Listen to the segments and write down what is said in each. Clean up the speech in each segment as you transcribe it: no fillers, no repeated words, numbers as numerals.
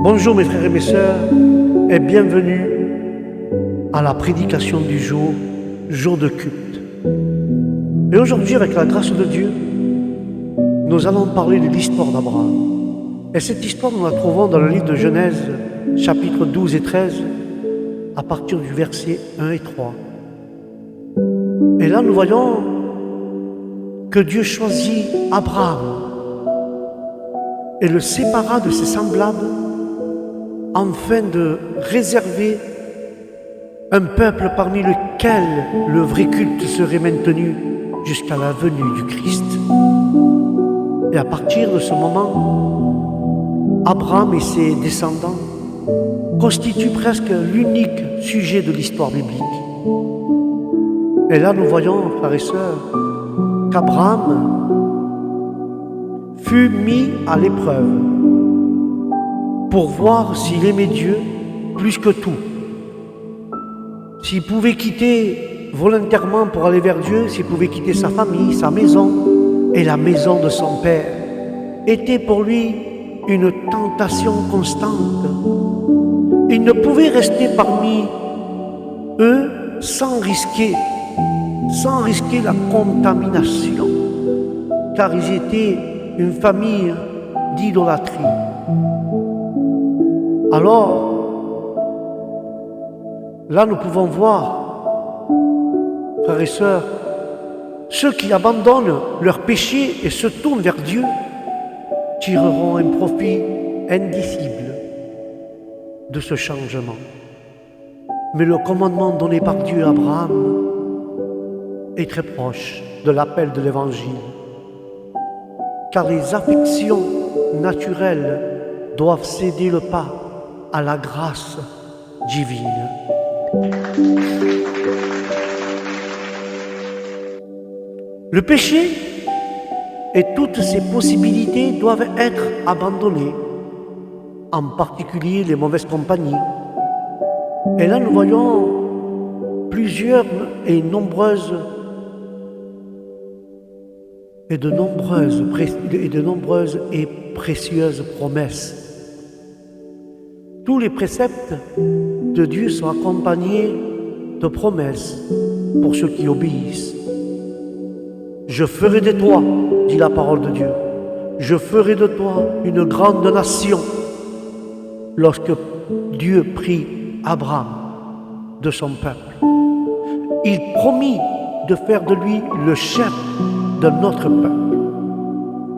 Bonjour mes frères et mes sœurs et bienvenue à la prédication du jour de culte. Et aujourd'hui, avec la grâce de Dieu, nous allons parler de l'histoire d'Abraham. Et cette histoire, nous la trouvons dans le livre de Genèse, chapitres 12 et 13, à partir du verset 1 et 3. Et là, nous voyons que Dieu choisit Abraham et le sépara de ses semblables afin de réserver un peuple parmi lequel le vrai culte serait maintenu jusqu'à la venue du Christ. Et à partir de ce moment, Abraham et ses descendants constituent presque l'unique sujet de l'histoire biblique. Et là, nous voyons, frères et sœurs, qu'Abraham fut mis à l'épreuve pour voir s'il aimait Dieu plus que tout. S'il pouvait quitter volontairement pour aller vers Dieu, s'il pouvait quitter sa famille, sa maison et la maison de son père, était pour lui une tentation constante. Il ne pouvait rester parmi eux sans risquer la contamination, car ils étaient une famille d'idolâtrie. Alors, là nous pouvons voir, frères et sœurs, ceux qui abandonnent leur péché et se tournent vers Dieu tireront un profit indicible de ce changement. Mais le commandement donné par Dieu à Abraham est très proche de l'appel de l'Évangile, car les affections naturelles doivent céder le pas à la grâce divine. Le péché et toutes ses possibilités doivent être abandonnées, en particulier les mauvaises compagnies. Et là, nous voyons plusieurs et de nombreuses et précieuses promesses. Tous les préceptes de Dieu sont accompagnés de promesses pour ceux qui obéissent. Je ferai de toi, dit la parole de Dieu, je ferai de toi une grande nation. Lorsque Dieu prit Abraham de son peuple, il promit de faire de lui le chef de notre peuple.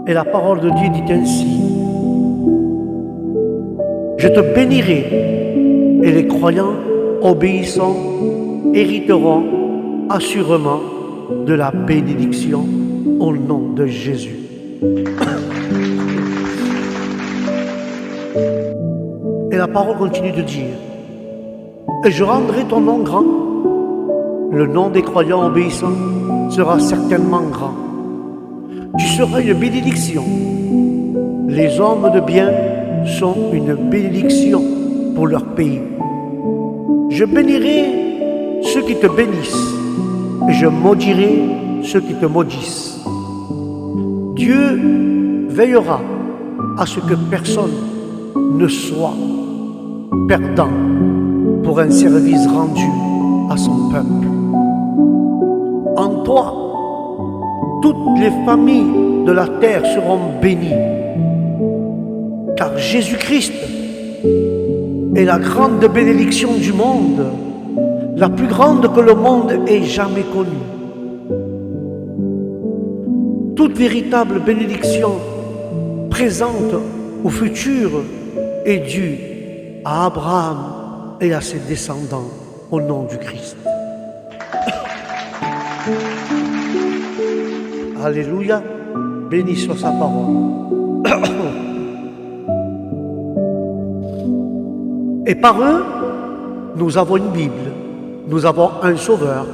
Et la parole de Dieu dit ainsi: je te bénirai, et les croyants obéissants hériteront assurément de la bénédiction au nom de Jésus. Et la parole continue de dire: et je rendrai ton nom grand. Le nom des croyants obéissants sera certainement grand. Tu seras une bénédiction. Les hommes de bien sont une bénédiction pour leur pays. Je bénirai ceux qui te bénissent et je maudirai ceux qui te maudissent. Dieu veillera à ce que personne ne soit perdant pour un service rendu à son peuple. En toi, toutes les familles de la terre seront bénies, car Jésus-Christ est la grande bénédiction du monde, la plus grande que le monde ait jamais connue. Toute véritable bénédiction présente ou future est due à Abraham et à ses descendants au nom du Christ. Alléluia, béni soit sa parole. Et par eux, nous avons une Bible, nous avons un Sauveur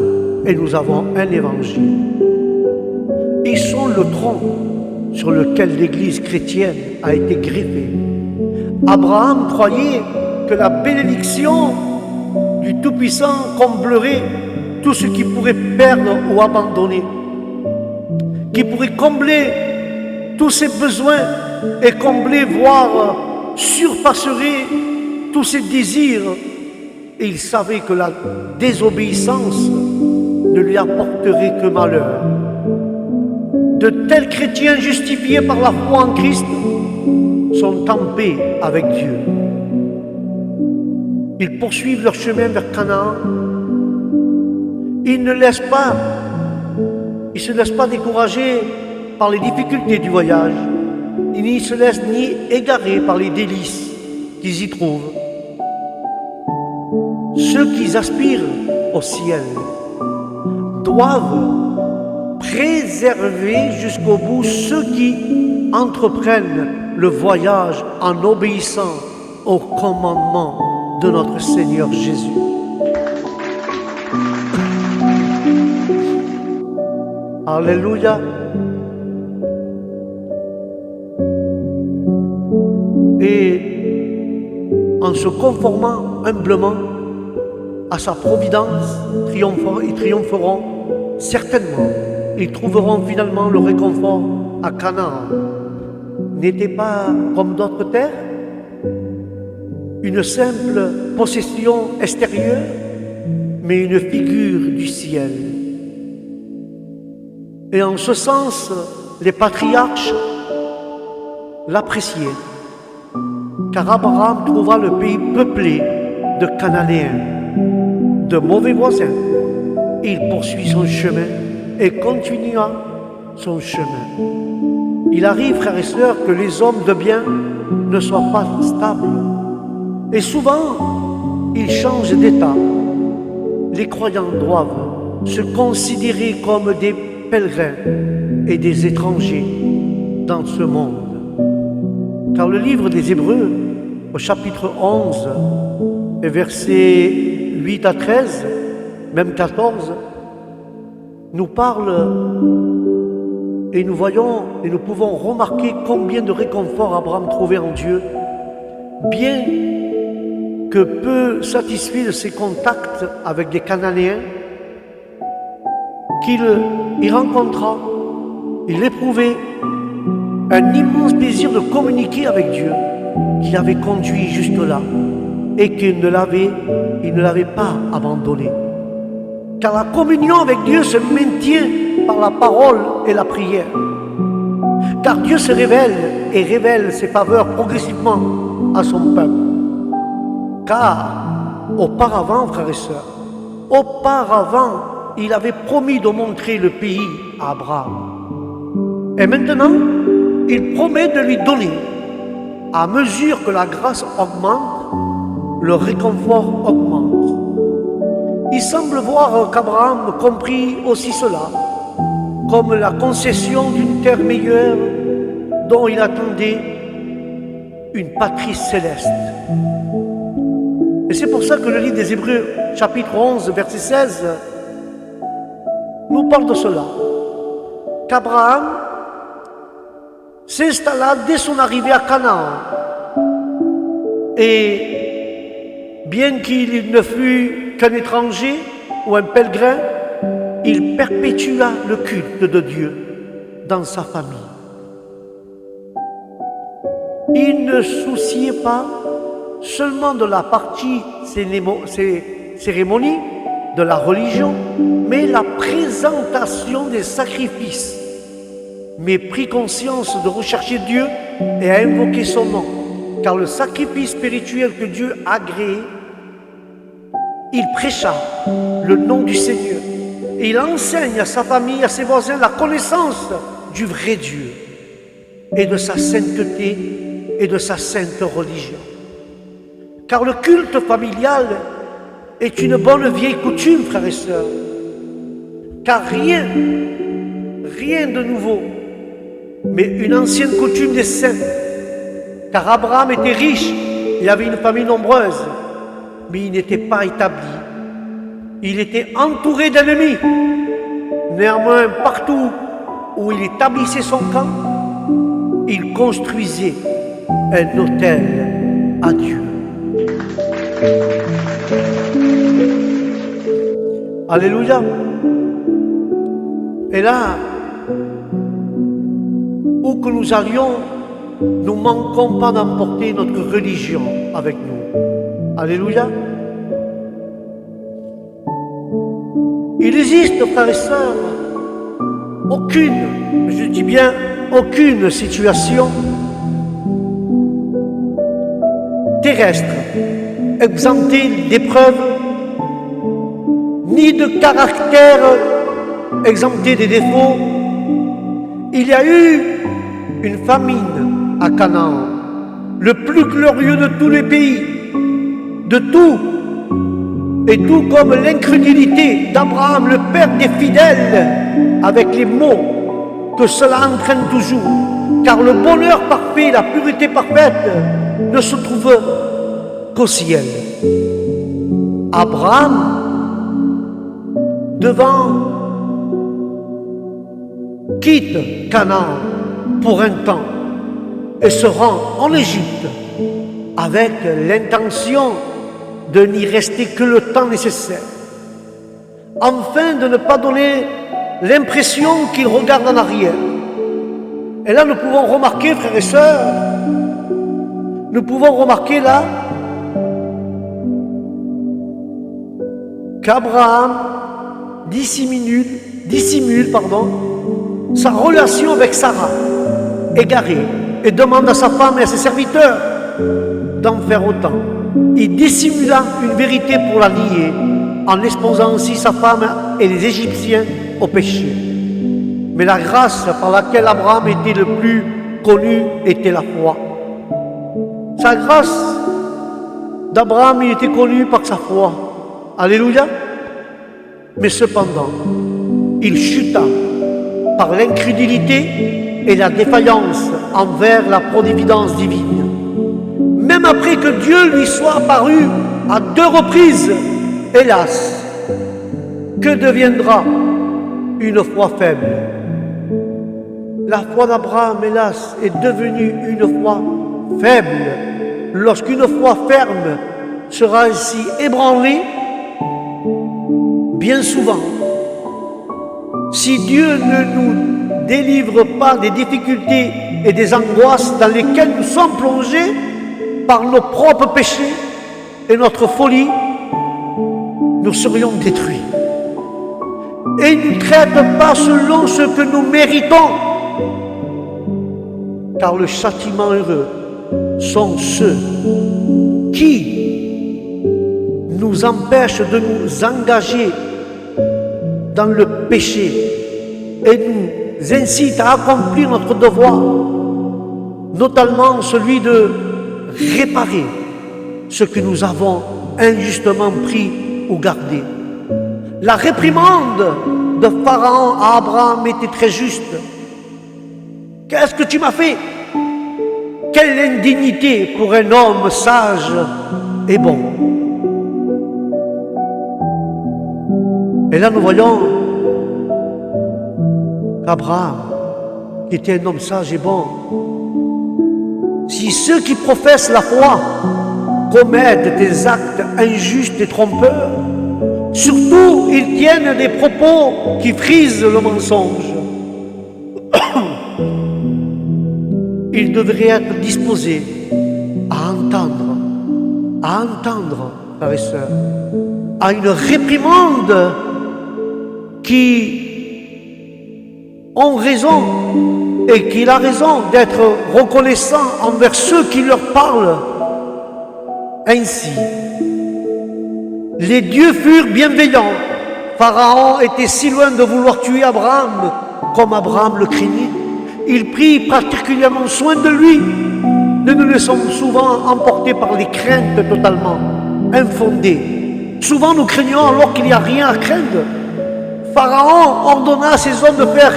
et nous avons un Évangile. Ils sont le tronc sur lequel l'Église chrétienne a été greffée. Abraham croyait que la bénédiction du Tout-Puissant comblerait tout ce qui pourrait perdre ou abandonner, qui pourrait combler tous ses besoins et combler, voire surpasserait tous ses désirs. Et il savait que la désobéissance ne lui apporterait que malheur. De tels chrétiens justifiés par la foi en Christ sont en paix avec Dieu. Ils poursuivent leur chemin vers Canaan. Ils ne se laissent pas décourager par les difficultés du voyage. Ils ne se laissent ni égarer par les délices qu'ils y trouvent. Ceux qui aspirent au ciel doivent préserver jusqu'au bout ceux qui entreprennent le voyage en obéissant aux commandements de notre Seigneur Jésus. Alléluia. Et en se conformant humblement à sa providence, ils triompheront certainement. Ils trouveront finalement le réconfort à Canaan. N'était pas comme d'autres terres, une simple possession extérieure, mais une figure du ciel. Et en ce sens, les patriarches l'appréciaient, car Abraham trouva le pays peuplé de Cananéens, de mauvais voisins. Il poursuit son chemin et continua son chemin. Il arrive, frères et sœurs, que les hommes de bien ne soient pas stables. Et souvent, ils changent d'état. Les croyants doivent se considérer comme des pèlerins et des étrangers dans ce monde. Car le livre des Hébreux, au chapitre 11, et versets 8 à 13, même 14, nous parle et nous voyons et nous pouvons remarquer combien de réconfort Abraham trouvait en Dieu, bien que peu satisfait de ses contacts avec des Cananéens qu'il y rencontra. Il éprouvait un immense plaisir de communiquer avec Dieu qui l'avait conduit jusque-là et qu'il ne l'avait pas abandonné. Car la communion avec Dieu se maintient par la parole et la prière. Car Dieu se révèle et révèle ses faveurs progressivement à son peuple. Car auparavant, frères et sœurs, il avait promis de montrer le pays à Abraham. Et maintenant, il promet de lui donner. À mesure que la grâce augmente, le réconfort augmente. Il semble voir qu'Abraham comprit aussi cela, comme la concession d'une terre meilleure dont il attendait une patrie céleste. Et c'est pour ça que le livre des Hébreux, chapitre 11, verset 16, nous parle de cela. Qu'Abraham s'installa dès son arrivée à Canaan. Et bien qu'il ne fût qu'un étranger ou un pèlerin, il perpétua le culte de Dieu dans sa famille. Il ne souciait pas seulement de la partie cérémonie de la religion, mais la présentation des sacrifices, mais prit conscience de rechercher Dieu et a invoqué son nom, car le sacrifice spirituel que Dieu a agréé, il prêcha le nom du Seigneur et il enseigne à sa famille, à ses voisins, la connaissance du vrai Dieu et de sa sainteté et de sa sainte religion. Car le culte familial est une bonne vieille coutume, frères et sœurs, car rien de nouveau, mais une ancienne coutume des saints. Car Abraham était riche, il avait une famille nombreuse, mais il n'était pas établi. Il était entouré d'ennemis. Néanmoins, partout où il établissait son camp, il construisait un autel à Dieu. Alléluia. Et là, où que nous allions, nous manquons pas d'emporter notre religion avec nous. Alléluia. Il existe, frères et sœurs, aucune, je dis bien aucune situation terrestre exemptée d'épreuves, ni de caractère exempté des défauts. Il y a eu une famine à Canaan, le plus glorieux de tous les pays, de tout, et tout comme l'incrédulité d'Abraham, le père des fidèles, avec les maux que cela entraîne toujours, car le bonheur parfait, la pureté parfaite ne se trouve qu'au ciel. Abraham, quitte Canaan pour un temps et se rend en Égypte avec l'intention de n'y rester que le temps nécessaire, afin de ne pas donner l'impression qu'il regarde en arrière. Et là, nous pouvons remarquer, frères et sœurs, nous pouvons remarquer là qu'Abraham dissimule sa relation avec Sarah, égarée, et demande à sa femme et à ses serviteurs d'en faire autant. Il dissimula une vérité pour la nier, en exposant aussi sa femme et les Égyptiens au péché. Mais la grâce par laquelle Abraham était le plus connu était la foi. Sa grâce d'Abraham, il était connu par sa foi. Alléluia. Mais cependant, il chuta par l'incrédulité et la défaillance envers la providence divine. Même après que Dieu lui soit apparu à 2 reprises, hélas, que deviendra une foi faible? La foi d'Abraham, hélas, est devenue une foi faible lorsqu'une foi ferme sera ainsi ébranlée. Bien souvent, si Dieu ne nous délivre pas des difficultés et des angoisses dans lesquelles nous sommes plongés par nos propres péchés et notre folie, nous serions détruits. Et il ne nous traite pas selon ce que nous méritons, car le châtiment heureux sont ceux qui nous empêchent de nous engager dans le péché et nous incitent à accomplir notre devoir, notamment celui de réparer ce que nous avons injustement pris ou gardé. La réprimande de Pharaon à Abraham était très juste. Qu'est-ce que tu m'as fait? Quelle indignité pour un homme sage et bon. Et là nous voyons qu'Abraham, qui était un homme sage et bon, si ceux qui professent la foi commettent des actes injustes et trompeurs, surtout ils tiennent des propos qui frisent le mensonge, ils devraient être disposés à entendre, frères et sœurs, à une réprimande qui ont raison et qu'il a raison d'être reconnaissant envers ceux qui leur parlent ainsi. Les dieux furent bienveillants. Pharaon était si loin de vouloir tuer Abraham comme Abraham le craignait. Il prit particulièrement soin de lui. Nous nous laissons souvent emporter par les craintes totalement infondées. Souvent nous craignons alors qu'il n'y a rien à craindre. Pharaon ordonna à ses hommes de faire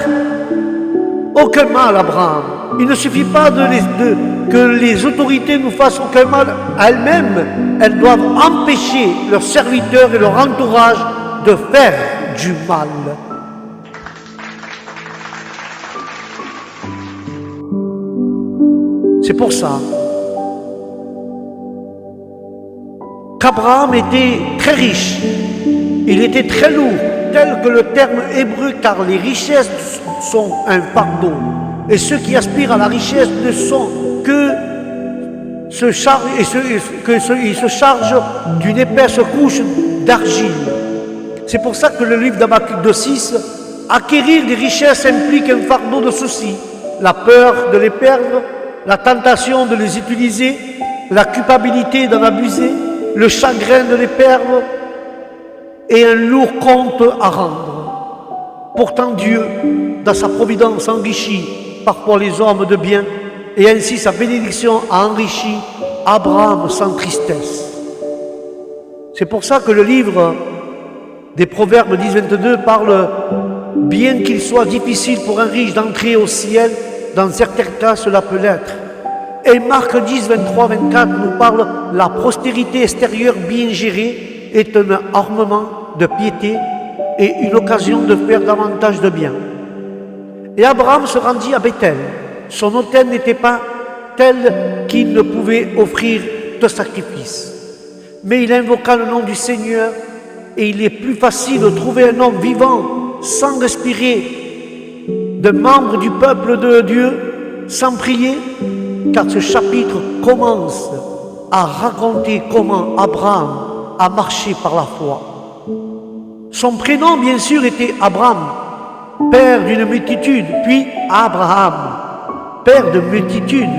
aucun mal à Abraham. Il ne suffit pas que les autorités nous fassent aucun mal à elles-mêmes. Elles doivent empêcher leurs serviteurs et leur entourage de faire du mal. C'est pour ça qu'Abraham était très riche. Il était très lourd, tel que le terme hébreu, car les richesses sont un fardeau. Et ceux qui aspirent à la richesse ne sont il se charge d'une épaisse couche d'argile. C'est pour ça que le livre d'Habakkuk 2:6, acquérir des richesses implique un fardeau de soucis, la peur de les perdre, la tentation de les utiliser, la culpabilité d'en abuser, le chagrin de les perdre et un lourd compte à rendre. Pourtant Dieu, dans sa providence, enrichit parfois les hommes de bien, et ainsi sa bénédiction a enrichi Abraham sans tristesse. C'est pour ça que le livre des Proverbes 10:22 parle, bien qu'il soit difficile pour un riche d'entrer au ciel, dans certains cas cela peut l'être. Et Marc 10:23-24 nous parle, la prospérité extérieure bien gérée est un armement de piété et une occasion de faire davantage de bien. Et Abraham se rendit à Bethel. Son autel n'était pas tel qu'il ne pouvait offrir de sacrifice. Mais il invoqua le nom du Seigneur, et il est plus facile de trouver un homme vivant, sans respirer, de membre du peuple de Dieu, sans prier, car ce chapitre commence à raconter comment Abraham a marché par la foi. Son prénom, bien sûr, était Abraham, père d'une multitude, puis Abraham, père de multitude.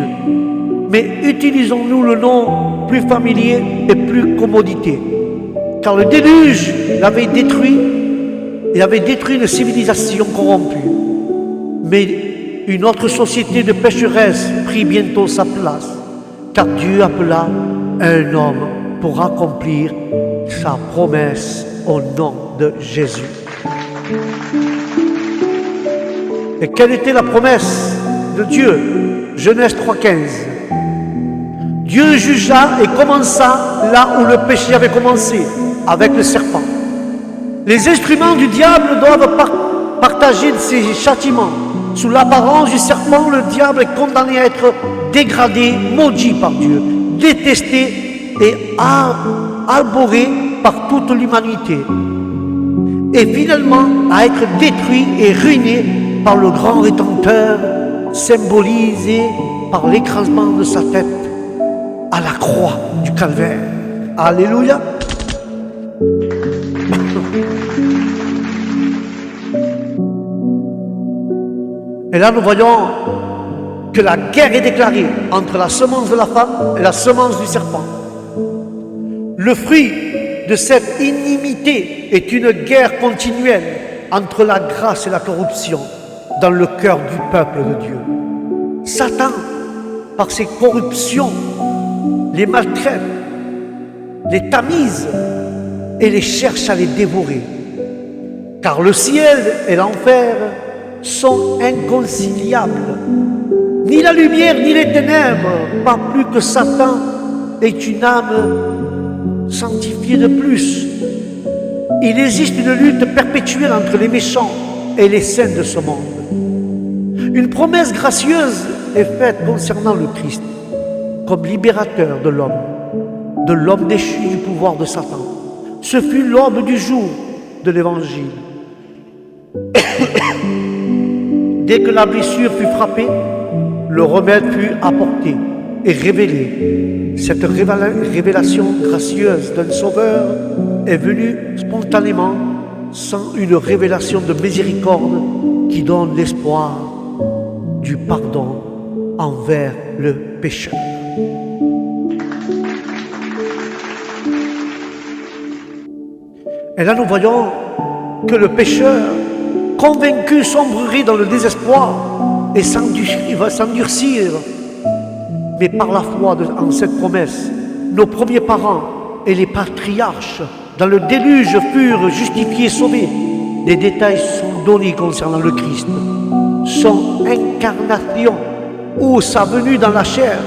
Mais utilisons-nous le nom plus familier et plus commodité. Car le déluge l'avait détruit, il avait détruit une civilisation corrompue. Mais une autre société de pécheresses prit bientôt sa place, car Dieu appela un homme pour accomplir sa promesse au nom de Jésus. Et quelle était la promesse de Dieu? Genèse 3:15. Dieu jugea et commença là où le péché avait commencé, avec le serpent. Les instruments du diable doivent partager ses châtiments. Sous l'apparence du serpent, le diable est condamné à être dégradé, maudit par Dieu, détesté et arboré par toute l'humanité. Et finalement à être détruit et ruiné par le grand Rédempteur, symbolisé par l'écrasement de sa tête à la croix du calvaire. Alléluia. Et là nous voyons que la guerre est déclarée entre la semence de la femme et la semence du serpent. Le fruit de cette inimité est une guerre continuelle entre la grâce et la corruption dans le cœur du peuple de Dieu. Satan, par ses corruptions, les maltraite, les tamise et les cherche à les dévorer. Car le ciel et l'enfer sont inconciliables. Ni la lumière ni les ténèbres, pas plus que Satan est une âme sanctifiée de plus. Il existe une lutte perpétuelle entre les méchants et les saints de ce monde. Une promesse gracieuse est faite concernant le Christ comme libérateur de l'homme déchu du pouvoir de Satan. Ce fut l'aube du jour de l'Évangile. Dès que la blessure fut frappée, le remède fut apporté et révélé. Cette révélation gracieuse d'un Sauveur est venue spontanément, sans une révélation de miséricorde qui donne l'espoir du pardon envers le pécheur. Et là nous voyons que le pécheur, convaincu, sombrerait dans le désespoir et va s'endurcir. Mais par la foi en cette promesse, nos premiers parents et les patriarches dans le déluge furent justifiés, sauvés. Des détails sont donnés concernant le Christ. Son incarnation ou sa venue dans la chair,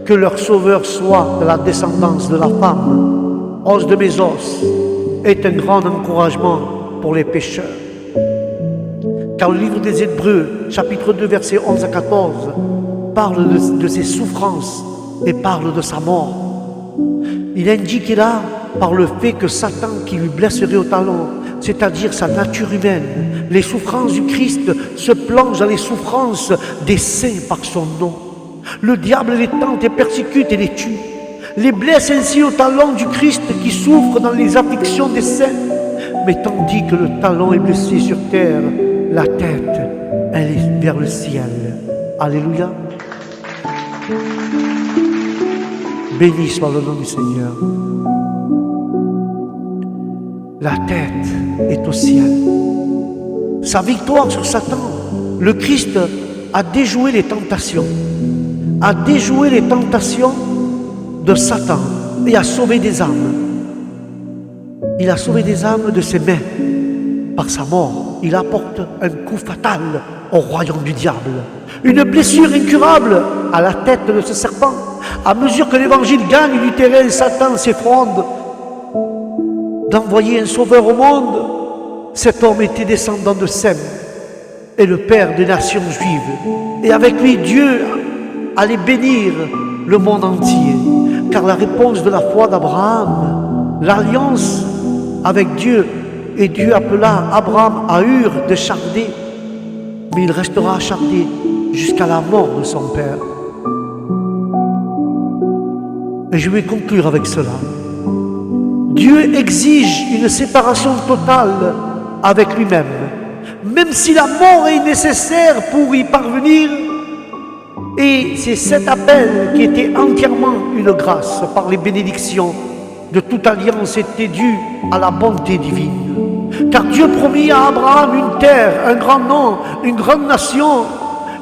que leur sauveur soit de la descendance de la femme, os de mes os, est un grand encouragement pour les pécheurs. Car le livre des Hébreux, chapitre 2, versets 11 à 14, parle de ses souffrances et parle de sa mort. Il indique là, par le fait que Satan qui lui blesserait au talon, c'est-à-dire sa nature humaine, les souffrances du Christ se plongent dans les souffrances des saints par son nom. Le diable les tente et persécute et les tue, les blesse ainsi au talon du Christ qui souffre dans les afflictions des saints. Mais tandis que le talon est blessé sur terre, la tête, elle est vers le ciel. Alléluia. Béni soit le nom du Seigneur. La tête est au ciel. Sa victoire sur Satan, le Christ a déjoué les tentations, a déjoué les tentations de Satan et a sauvé des âmes. Il a sauvé des âmes de ses mains. Par sa mort, il apporte un coup fatal au royaume du diable. Une blessure incurable à la tête de ce serpent. À mesure que l'évangile gagne du terrain, Satan s'effronde d'envoyer un sauveur au monde. Cet homme était descendant de Sem et le père des nations juives. Et avec lui, Dieu allait bénir le monde entier. Car la réponse de la foi d'Abraham, l'alliance avec Dieu, et Dieu appela Abraham à Ur de Chaldée, mais il restera à Chaldée jusqu'à la mort de son père. Et je vais conclure avec cela. Dieu exige une séparation totale avec lui-même, même si la mort est nécessaire pour y parvenir. Et c'est cet appel qui était entièrement une grâce par les bénédictions de toute alliance était due à la bonté divine. Car Dieu promit à Abraham une terre, un grand nom, une grande nation,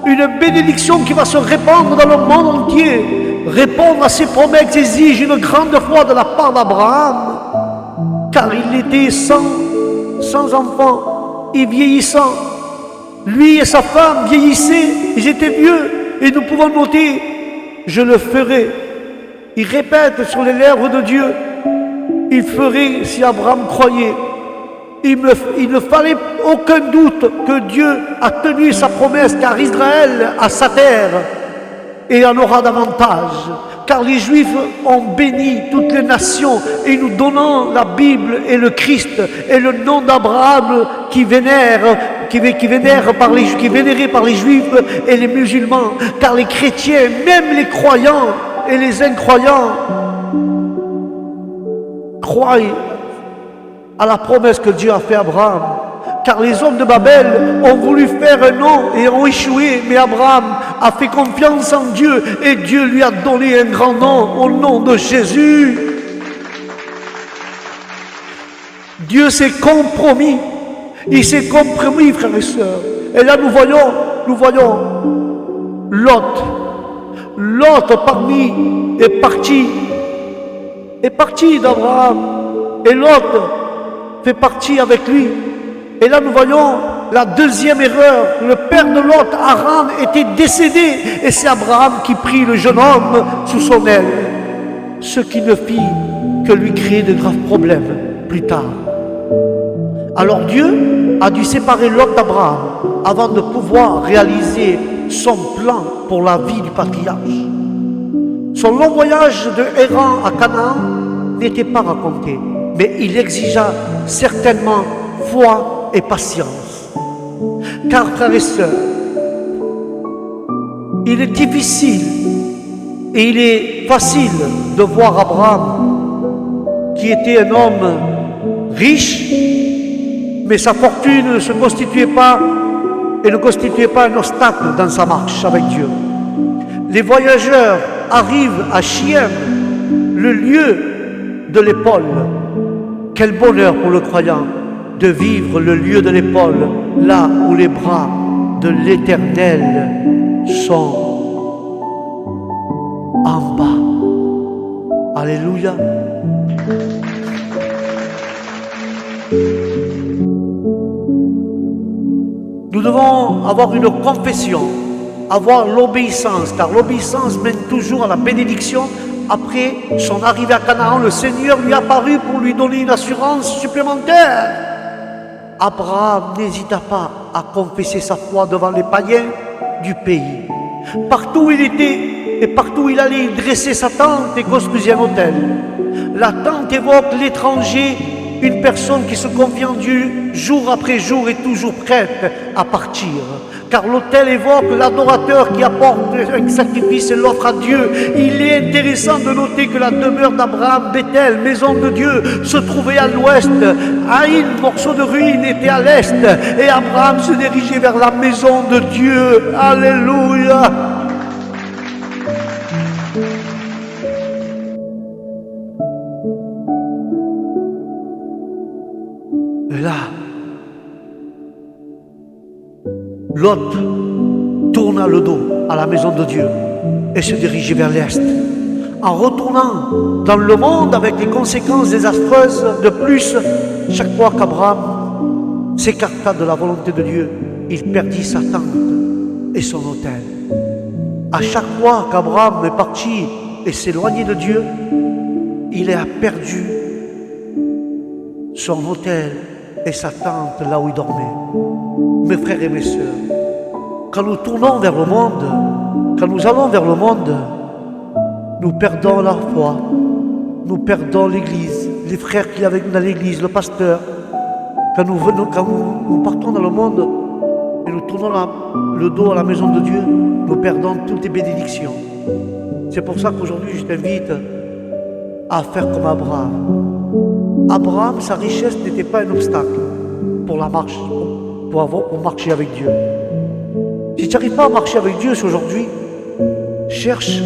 une bénédiction qui va se répandre dans le monde entier. Répondre à ces promesses exige une grande foi de la part d'Abraham, car il était sans enfant et vieillissant. Lui et sa femme vieillissaient, ils étaient vieux, et nous pouvons noter, je le ferai. Il répète sur les lèvres de Dieu, il ferait si Abraham croyait. Il ne fallait aucun doute que Dieu a tenu sa promesse, car Israël a sa terre et en aura davantage. Car les Juifs ont béni toutes les nations et nous donnons la Bible et le Christ et le nom d'Abraham qui est vénéré par les Juifs et les musulmans. Car les chrétiens, même les croyants et les incroyants, croient à la promesse que Dieu a fait à Abraham. Car les hommes de Babel ont voulu faire un nom et ont échoué, mais Abraham a fait confiance en Dieu et Dieu lui a donné un grand nom au nom de Jésus. Dieu s'est compromis. Il s'est compromis, frères et sœurs. Et là nous voyons Lot. Lot est parti d'Abraham. Et Lot fait partie avec lui. Et là nous voyons la deuxième erreur. Le père de Lot, Haran, était décédé. Et c'est Abraham qui prit le jeune homme sous son aile. Ce qui ne fit que lui créer de graves problèmes plus tard. Alors Dieu a dû séparer Lot d'Abraham avant de pouvoir réaliser son plan pour la vie du patriarche. Son long voyage de Héran à Canaan n'était pas raconté, mais il exigea certainement foi et patience. Car, frères et sœurs, il est difficile et il est facile de voir Abraham, qui était un homme riche, mais sa fortune ne constituait pas un obstacle dans sa marche avec Dieu. Les voyageurs arrivent à Sichem, le lieu de l'épaule. Quel bonheur pour le croyant de vivre le lieu de l'épaule, là où les bras de l'Éternel sont en bas. Alléluia. Nous devons avoir une confession, avoir l'obéissance, car l'obéissance mène toujours à la bénédiction. Après son arrivée à Canaan, le Seigneur lui apparut pour lui donner une assurance supplémentaire. Abraham n'hésita pas à confesser sa foi devant les païens du pays. Partout où il était et partout où il allait, il dressait sa tente et construisait un autel. La tente évoque l'étranger une personne qui se confie en Dieu jour après jour est toujours prête à partir. Car l'autel évoque l'adorateur qui apporte un sacrifice et l'offre à Dieu. Il est intéressant de noter que la demeure d'Abraham, Bethel, maison de Dieu, se trouvait à l'ouest. Haïn, morceau de ruine, était à l'est. Et Abraham se dirigeait vers la maison de Dieu. Alléluia. Et là, Lot tourna le dos à la maison de Dieu et se dirigeait vers l'est. En retournant dans le monde avec les conséquences désastreuses, de plus, chaque fois qu'Abraham s'écarta de la volonté de Dieu, il perdit sa tente et son autel. À chaque fois qu'Abraham est parti et s'éloignait de Dieu, il a perdu son autel et sa tente là où il dormait. Mes frères et mes sœurs, quand nous tournons vers le monde, quand nous allons vers le monde, nous perdons la foi, nous perdons l'église, les frères qui avec nous dans l'église, le pasteur. Quand nous partons dans le monde et nous tournons le dos à la maison de Dieu, nous perdons toutes les bénédictions. C'est pour ça qu'aujourd'hui je t'invite à faire comme Abraham. Abraham, sa richesse n'était pas un obstacle pour la marche, pour marcher avec Dieu. Si tu n'arrives pas à marcher avec Dieu aujourd'hui, cherche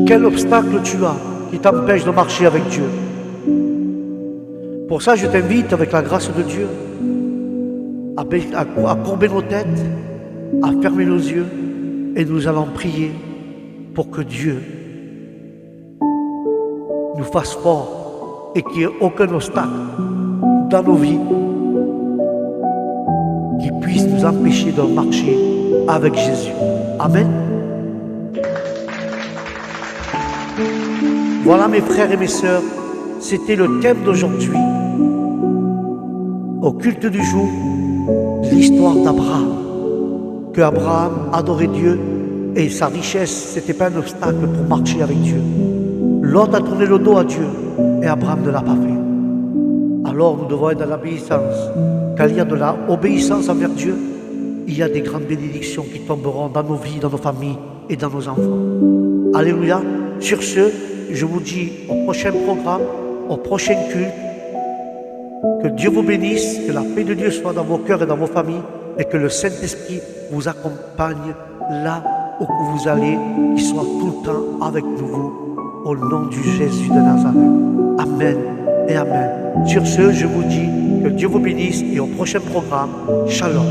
quel obstacle tu as qui t'empêche de marcher avec Dieu. Pour ça, je t'invite, avec la grâce de Dieu, à courber nos têtes, à fermer nos yeux, et nous allons prier pour que Dieu nous fasse fort et qu'il n'y ait aucun obstacle dans nos vies qui puisse nous empêcher de marcher avec Jésus. Amen. Voilà mes frères et mes sœurs, c'était le thème d'aujourd'hui. Au culte du jour, l'histoire d'Abraham. Que Abraham adorait Dieu et sa richesse, ce n'était pas un obstacle pour marcher avec Dieu. Lot a tourné le dos à Dieu et Abraham ne l'a pas fait. Alors nous devons être dans l'obéissance. Quand il y a de l'obéissance envers Dieu, il y a des grandes bénédictions qui tomberont dans nos vies, dans nos familles et dans nos enfants. Alléluia. Sur ce, je vous dis au prochain programme, au prochain culte, que Dieu vous bénisse, que la paix de Dieu soit dans vos cœurs et dans vos familles, et que le Saint-Esprit vous accompagne là où vous allez, qu'il soit tout le temps avec nous, au nom du Jésus de Nazareth. Amen et Amen. Sur ce, je vous dis que Dieu vous bénisse et au prochain programme, Shalom.